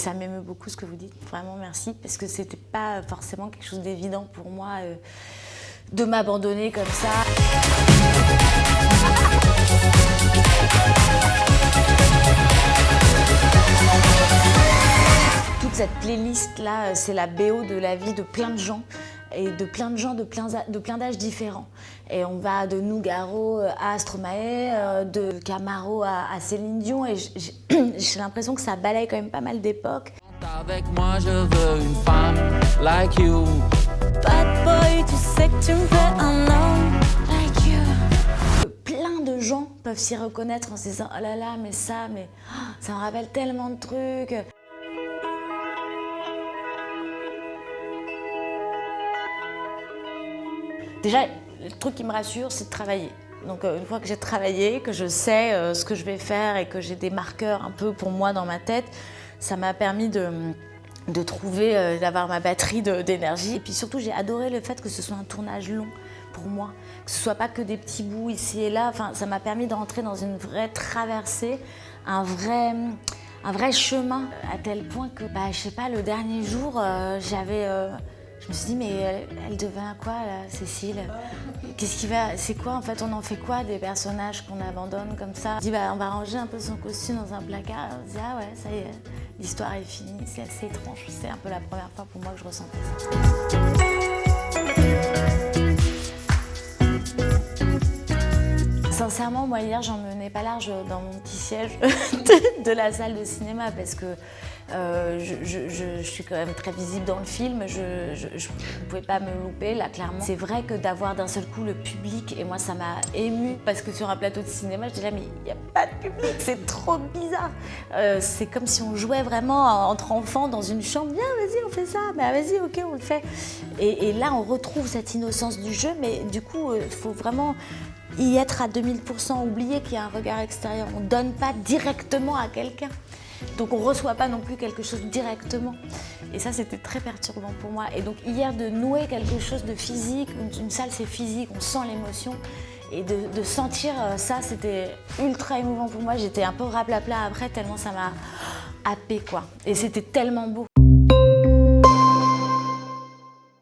ça m'émeut beaucoup ce que vous dites, vraiment merci, parce que c'était pas forcément quelque chose d'évident pour moi de m'abandonner comme ça. Toute cette playlist là, c'est la BO de la vie de plein de gens. Et de plein de gens de plein d'âges différents. Et on va de Nougaro à Stromae, de Camaro à Céline Dion, et j'ai l'impression que ça balaye quand même pas mal d'époques. Avec moi, je veux une femme like you. Bad boy, tu sais que tu me fais un homme like you. Plein de gens peuvent s'y reconnaître en se disant oh là là, mais ça me rappelle tellement de trucs. Déjà, le truc qui me rassure, c'est de travailler. Donc une fois que j'ai travaillé, que je sais ce que je vais faire et que j'ai des marqueurs un peu pour moi dans ma tête, ça m'a permis de trouver, d'avoir ma batterie d'énergie. Et puis surtout, j'ai adoré le fait que ce soit un tournage long pour moi, que ce soit pas que des petits bouts ici et là. Enfin, ça m'a permis de rentrer dans une vraie traversée, un vrai chemin, à tel point que, je sais pas, le dernier jour, je me suis dit, mais elle devient quoi, là, Cécile? C'est quoi, en fait, on en fait quoi des personnages qu'on abandonne comme ça? Je dis, on va ranger un peu son costume dans un placard. On se dit, ah ouais, ça y est, l'histoire est finie. C'est assez étrange. C'est un peu la première fois pour moi que je ressentais ça. Sincèrement, moi, hier, j'en menais pas large dans mon petit siège de la salle de cinéma parce que je suis quand même très visible dans le film, je ne pouvais pas me louper là clairement. C'est vrai que d'avoir d'un seul coup le public, et moi ça m'a émue parce que sur un plateau de cinéma je dis là mais il n'y a pas de public, c'est trop bizarre. C'est comme si on jouait vraiment entre enfants dans une chambre, viens vas-y on fait ça, vas-y ok on le fait. Et là on retrouve cette innocence du jeu, mais du coup il faut vraiment y être à 2000%, oublier qu'il y a un regard extérieur, on ne donne pas directement à quelqu'un. Donc on ne reçoit pas non plus quelque chose directement. Et ça, c'était très perturbant pour moi. Et donc hier, de nouer quelque chose de physique, une salle c'est physique, on sent l'émotion. Et de sentir ça, c'était ultra émouvant pour moi. J'étais un peu raplapla après, tellement ça m'a happé quoi. Et c'était tellement beau.